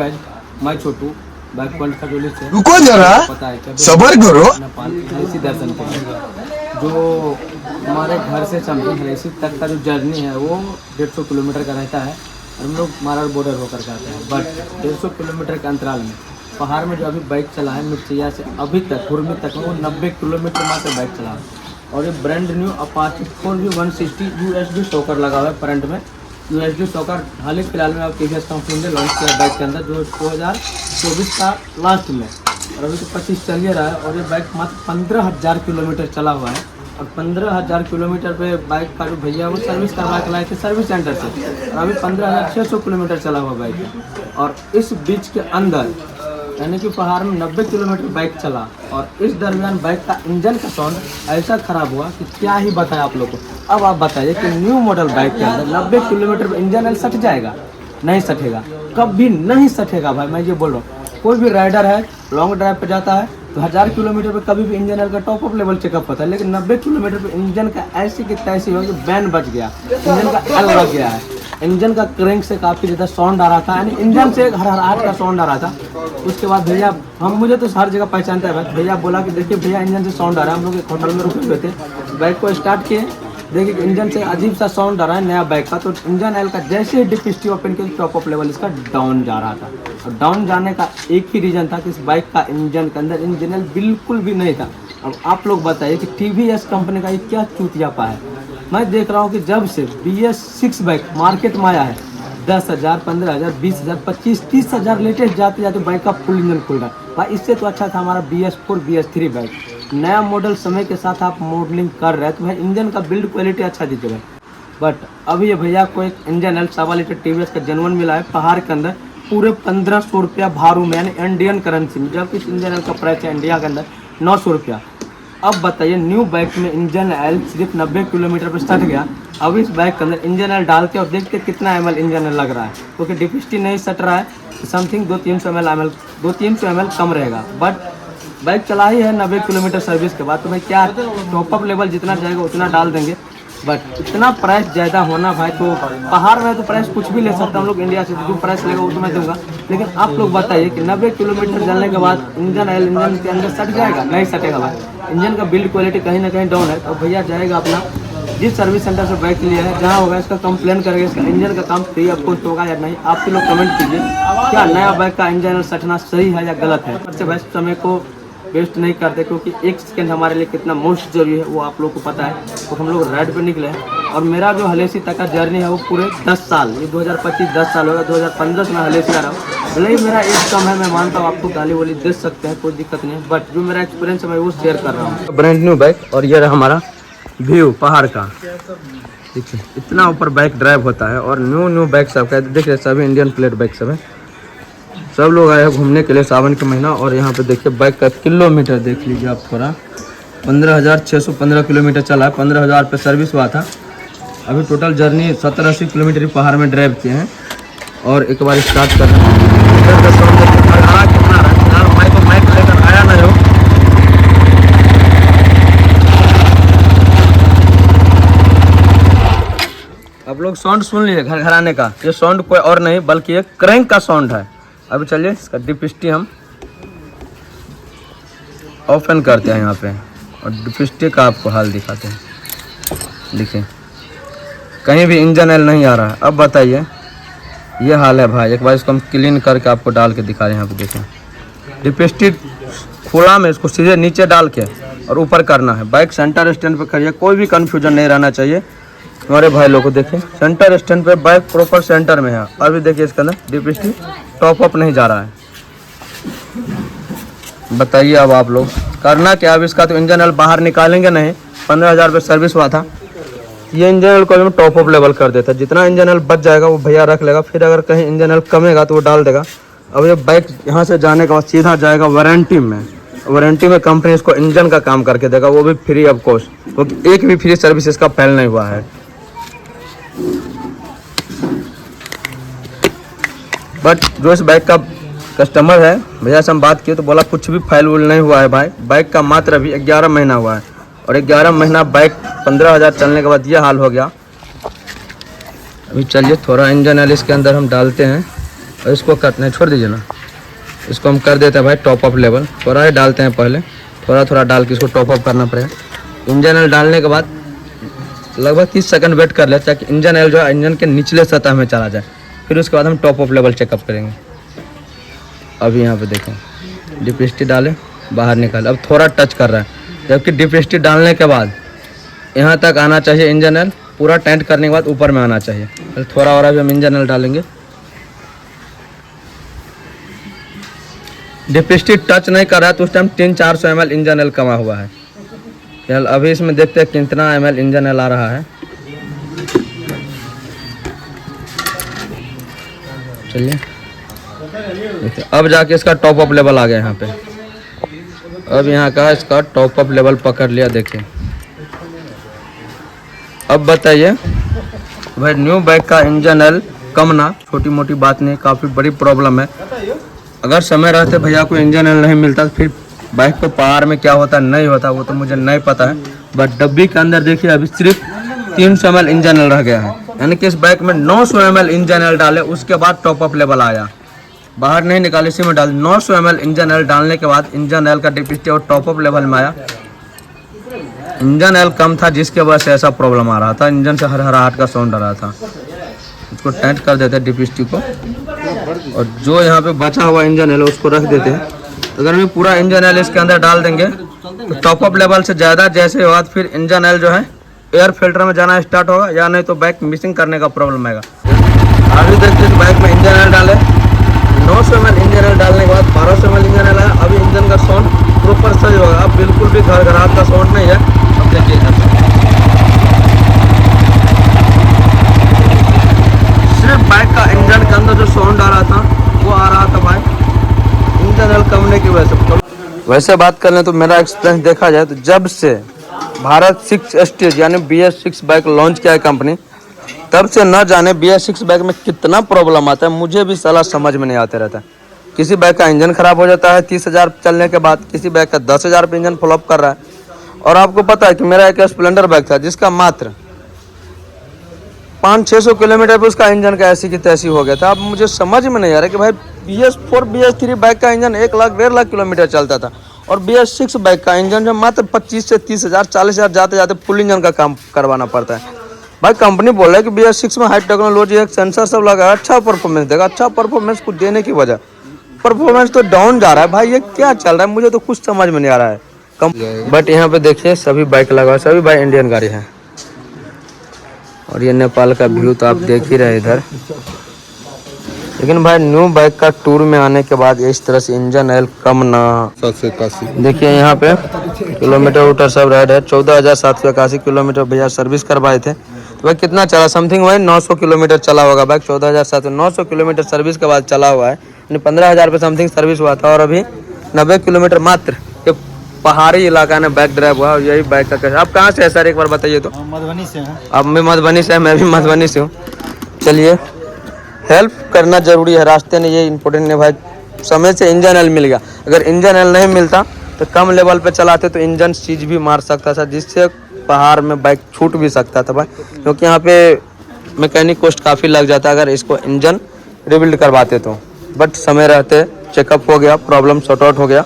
मैं छोटू bike point Khajauli से रुको जरा, पता है सबर करो। हलेसी दर्शन के जो हमारे घर से समथिंग हलेसी तक का जो जर्नी है वो 150 किलोमीटर का रहता है और हम लोग माराड़ बॉर्डर होकर के आते हैं। बट 150 किलोमीटर के अंतराल में पहाड़ में जो अभी बाइक चला है मिर्चिया से अभी तक हुरमी तक में वो 90 किलोमीटर मात्र बाइक चला और ये brand new Apache 4V 160 USB shocker लगा हुआ है फ्रंट में। USB शॉकर हाल ही फिलहाल में TVS कंपनी ने लॉन्च किया बाइक के अंदर जो 2024 का लास्ट में और अभी तो 25 चल ही रहा है और ये बाइक मात्र 15,000 किलोमीटर चला हुआ है और 15,000 किलोमीटर पे बाइक का जो भैया वो सर्विस करवा के लाए थे सर्विस सेंटर से और अभी 15,600 किलोमीटर चला हुआ बाइक है। और इस बीच के अंदर यानी कि पहाड़ में 90 किलोमीटर बाइक चला और इस दरमियान बाइक का इंजन का साउंड ऐसा ख़राब हुआ कि क्या ही बताया आप लोग को। अब आप बताइए कि न्यू मॉडल बाइक के अंदर 90 किलोमीटर पर इंजन सट जाएगा? नहीं सटेगा, कभी नहीं सटेगा भाई, मैं ये बोल रहा हूँ। कोई भी राइडर है लॉन्ग ड्राइव पर जाता है तो 1000 किलोमीटर पर कभी भी इंजन का टॉप अप लेवल चेकअप होता है, लेकिन 90 किलोमीटर पर इंजन का ऐसी की तैसी हो कि बैन बच गया, इंजन का एल लग गया है, इंजन का क्रैंक से काफ़ी ज़्यादा साउंड आ रहा था, यानी इंजन से हरहराहट का साउंड आ रहा था। उसके बाद भैया मुझे तो हर जगह पहचानता है भाई, भैया बोला कि देखिए भैया इंजन से साउंड आ रहा है। हम लोग एक होटल में रुके हुए थे, बाइक को स्टार्ट किए, देखिए कि इंजन से अजीब सा साउंड आ रहा है नया बाइक का। तो इंजन ऑयल का जैसे ही डिप ओपन किया टॉप अप लेवल इसका डाउन जा रहा था और डाउन जाने का एक ही रीज़न था कि इस बाइक का इंजन के अंदर इंजन ऑयल बिल्कुल भी नहीं था। अब आप लोग बताइए कि TVS कंपनी का ये क्या चूतियापा है। मैं देख रहा हूँ कि जब से BS6 बाइक मार्केट में आया है 10,000, 15,000, 20,000, 25,000, 30,000 लेटेस्ट जाते जाते बाइक का फुल इंजन खुल रहा है भाई। इससे तो अच्छा था हमारा BS4, BS3 बाइक। नया मॉडल समय के साथ आप मॉडलिंग कर रहे हैं तो भाई इंजन का बिल्ड क्वालिटी अच्छा दीजिए भाई। बट अभी ये भैया को एक इंजन ऑयल 1.25 लीटर TVS का जेन्युइन मिला है पहाड़ के अंदर पूरे 1,500 रुपया भारू में, यानी इंडियन करेंसी में, जबकि इस इंजन ऑयल का प्राइस है इंडिया के अंदर 900 रुपया। अब बताइए न्यू बाइक में इंजन ऑयल सिर्फ 90 किलोमीटर पर सट गया। अब इस बाइक के अंदर इंजन ऑयल डाल के और देखते कितना ml इंजन ऑयल लग रहा है, क्योंकि डिपिस्टी नहीं सट रहा है, समथिंग 200-300 ml कम रहेगा। बट बाइक चला ही है 90 किलोमीटर सर्विस के बाद, तो भाई क्या टॉपअप लेवल जितना जाएगा उतना डाल देंगे। बट इतना प्राइस ज़्यादा होना भाई, तो पहाड़ में तो प्राइस कुछ भी ले सकता हम लोग इंडिया से, जो प्राइस लेगा वो तो मैं दूंगा। लेकिन आप लोग बताइए कि 90 किलोमीटर चलने के बाद इंजन ऑयल इंजन के अंदर सट जाएगा? नहीं सटेगा भाई, इंजन का बिल्ड क्वालिटी कहीं ना कहीं डाउन है। तो भैया जाएगा अपना जिस सर्विस सेंटर से बाइक लिया है, जहाँ होगा इसका कंप्लेन करेंगे, इसका इंजन का काम फ्री ऑफ कॉस्ट होगा या नहीं। आप लोग कमेंट कीजिए क्या नया बाइक का इंजन सटना सही है या गलत है। सबसे बेस्ट समय को वेस्ट नहीं करते, क्योंकि एक सेकंड हमारे लिए कितना मोस्ट जरूरी है वो आप लोग को पता है। तो हम लोग राइड पे निकले हैं और मेरा जो हलेसी तक का जर्नी है वो पूरे 10 साल, ये 2025 10 साल होगा। 2015 से मैं हलेसी आ रहा हूँ, भले ही मेरा एज कम है, मैं मानता हूँ आपको गाली वाली दे सकते हैं, कोई दिक्कत नहीं है, बट जो मेरा एक्सपीरियंस है मैं वो शेयर कर रहा हूँ। ब्रांड न्यू बाइक और ये रहा हमारा व्यू पहाड़ का, देखिए इतना ऊपर बाइक ड्राइव होता है और न्यू बाइक सब का देखिए, सभी इंडियन प्लेट बाइक सब है। सब लोग आए हैं घूमने के लिए सावन के महीना। और यहाँ पे देखिए बाइक का किलोमीटर देख लीजिए आप थोड़ा, 15,615 किलोमीटर चला है, 15,000 पे सर्विस हुआ था। अभी टोटल जर्नी 70-80 किलोमीटर पहाड़ में ड्राइव किए हैं और एक बार स्टार्ट कर रहे हैं। माइक लेकर आया ना हो, आप लोग साउंड सुन लीजिए घर घराने का। ये साउंड कोई और नहीं बल्कि एक क्रैंक का साउंड है। अभी चलिए इसका डिपिस्टी हम ओपन करते हैं यहाँ पे और डिपिस्टी का आपको हाल दिखाते हैं। देखिए कहीं भी इंजन ऑयल नहीं आ रहा है। अब बताइए ये हाल है भाई। एक बार इसको हम क्लीन करके आपको डाल के दिखा रहे हैं। यहाँ पे देखें डिपिस्टी खुला में इसको सीधे नीचे डाल के और ऊपर करना है। बाइक सेंटर स्टैंड पे खड़ी है, कोई भी कन्फ्यूजन नहीं रहना चाहिए हमारे भाई लोग को। देखिए सेंटर स्टैंड पे बाइक प्रॉपर सेंटर में है। अभी देखिए इसके अंदर डिपिस्टी टॉप अप नहीं जा रहा है। बताइए अब आप लोग करना क्या। अब इसका तो इंजन ऑयल बाहर निकालेंगे नहीं, 15,000 पे सर्विस हुआ था। ये इंजन ऑयल को टॉप अप लेवल कर देता है, जितना इंजन ऑयल बच जाएगा वो भैया रख लेगा, फिर अगर कहीं इंजन ऑयल कमेगा तो वो डाल देगा। अब ये बाइक यहाँ से जाने के बाद सीधा जाएगा वारंटी में। वारंटी में कंपनी इसको इंजन का काम करके देगा, वो भी फ्री ऑफ कॉस्ट, क्योंकि एक भी फ्री सर्विस इसका फेल नहीं हुआ है। बट जो इस बाइक का कस्टमर है भैया से हम बात किए तो बोला कुछ भी फाइल वूल नहीं हुआ है भाई। बाइक का मात्र अभी 11 महीना हुआ है और 11 महीना बाइक 15,000 चलने के बाद ये हाल हो गया। अभी चलिए थोड़ा इंजन ऑयल इसके अंदर हम डालते हैं और इसको करते हैं, छोड़ दीजिए ना, इसको हम कर देते हैं भाई टॉप अप लेवल। थोड़ा ही डालते हैं पहले, थोड़ा थोड़ा डाल के इसको टॉप अप करना पड़ेगा। इंजन ऑयल डालने के बाद लगभग 30 सेकंड वेट कर ले ताकि इंजन ऑयल जो है इंजन के निचले सतह में चला जाए। फिर उसके बाद हम टॉप अप लेवल चेकअप करेंगे। अभी यहाँ पे देखें डिपिस्टी डाले, बाहर निकाले, अब थोड़ा टच कर रहा है, जबकि डिपिस्टी डालने के बाद यहाँ तक आना चाहिए इंजन ऑयल, पूरा टेंट करने के बाद ऊपर में आना चाहिए। थोड़ा और अभी हम इंजन ऑयल डालेंगे। डिपिस्टी टच नहीं कर रहा है तो उस टाइम 300-400 ml इंजन ऑयल कमा हुआ है। चल अभी इसमें देखते हैं कितना ml इंजन ऑयल आ रहा है। चलिए देखिए, अब जाके इसका टॉप अप लेवल आ गया यहाँ पे। अब यहाँ का इसका टॉप अप लेवल पकड़ लिया। देखिए अब बताइए भाई, न्यू बाइक का इंजन ऑयल कम ना छोटी मोटी बात नहीं, काफ़ी बड़ी प्रॉब्लम है। अगर समय रहते भैया को इंजन ऑयल नहीं मिलता तो फिर बाइक पे पहाड़ में क्या होता नहीं होता वो तो मुझे नहीं पता है। बट डब्बी के अंदर देखिए अभी सिर्फ 300 ml इंजन ऑयल रह गया है, यानी कि इस बाइक में 900 ml इंजन ऑयल डाले उसके बाद टॉप अप लेवल आया। बाहर नहीं निकाले, इसी में डाल 900 ml इंजन ऑयल डालने के बाद इंजन ऑयल का डिपिस्टी और टॉप अप लेवल में आया। इंजन ऑयल कम था जिसके वजह से ऐसा प्रॉब्लम आ रहा था, इंजन से हरहराहट का साउंड आ रहा था। इसको टाइट कर देते हैं डिपिस्टी को, और जो यहाँ पे बचा हुआ इंजन ऑयल उसको रख देते हैं। तो अगर हम पूरा इंजन ऑयल इसके अंदर डाल देंगे तो टॉप अप लेवल से ज़्यादा जैसे होगा फिर इंजन ऑयल जो है एयर फिल्टर में जाना स्टार्ट होगा, या नहीं तो बाइक मिसिंग करने का प्रॉब्लम आएगा। अभी देखते इस बाइक में इंजन ऑयल डाले, 900 ml इंजन ऑयल डालने के बाद 1200 ml इंजन ऑयल आया। अभी इंजन का साउंड प्रॉपर सही होगा, अब बिल्कुल भी घरघराहट का साउंड नहीं है। अब देखिए सिर्फ बाइक का इंजन के अंदर जो साउंड आ रहा था वो आ रहा था भाई इंजन ऑयल कमने की वजह से। वैसे बात कर लें तो मेरा एक्सपीरियंस देखा जाए तो जब से भारत 6 स्टेज यानी BS6 बाइक लॉन्च किया है कंपनी, तब से न जाने BS6 बाइक में कितना प्रॉब्लम आता है, मुझे भी साला समझ में नहीं आते रहता है। किसी बाइक का इंजन खराब हो जाता है 30,000 चलने के बाद, किसी बाइक का 10,000 पे इंजन फ्लॉप कर रहा है। और आपको पता है कि मेरा एक स्प्लेंडर बाइक था जिसका मात्र 500-600 किलोमीटर पर उसका इंजन का ऐसी की तैसी हो गया था। अब मुझे समझ में नहीं आ रहा कि भाई BS4 BS3 बाइक का इंजन 1 लाख 1.5 लाख किलोमीटर चलता था, और BS6 बाइक का इंजन जो मात्र 25 से 30,000 40,000 जाते जाते फुल इंजन का काम करवाना पड़ता है। भाई कंपनी बोल रहा है कि BS6 में हाई टेक्नोलॉजी है, सेंसर सब लगा है, अच्छा परफॉर्मेंस देगा। अच्छा परफॉर्मेंस कुछ देने की वजह परफॉर्मेंस तो डाउन जा रहा है। भाई ये क्या चल रहा है, मुझे तो कुछ समझ में नहीं आ रहा है। बट यहाँ पे देखिए सभी बाइक लगा है, सभी बाइक इंडियन गाड़ी है। और ये नेपाल का व्यू तो आप देख ही रहे इधर। लेकिन भाई न्यू बाइक का टूर में आने के बाद इस तरह से इंजन ऑयल कम ना, देखिए यहाँ पे किलोमीटर वोटर सब रेड है। 14,781 किलोमीटर भैया सर्विस करवाए थे। तो भाई कितना चला, समथिंग भाई 900 किलोमीटर चला होगा बाइक। 14,700 किलोमीटर सर्विस के बाद चला हुआ है, यानी 15,000 पे समथिंग सर्विस हुआ था। और अभी 90 किलोमीटर मात्र ये पहाड़ी इलाका में बाइक ड्राइव हुआ। और यही बाइक का कैसे, आप कहाँ से है सर एक बार बताइए तो। मधुबनी से हैं। अब मैं मधुबनी से, मैं भी मधुबनी से हूँ। चलिए हेल्प करना जरूरी है, रास्ते में ये इम्पोर्टेंट है भाई। समय से इंजन ऑयल मिल गया, अगर इंजन ऑयल नहीं मिलता तो कम लेवल पे चलाते तो इंजन चीज भी मार सकता था, जिससे पहाड़ में बाइक छूट भी सकता था भाई। क्योंकि यहाँ पे मैकेनिक कॉस्ट काफ़ी लग जाता अगर इसको इंजन रिबिल्ड करवाते तो। बट समय रहते चेकअप हो गया, प्रॉब्लम सॉर्ट आउट हो गया।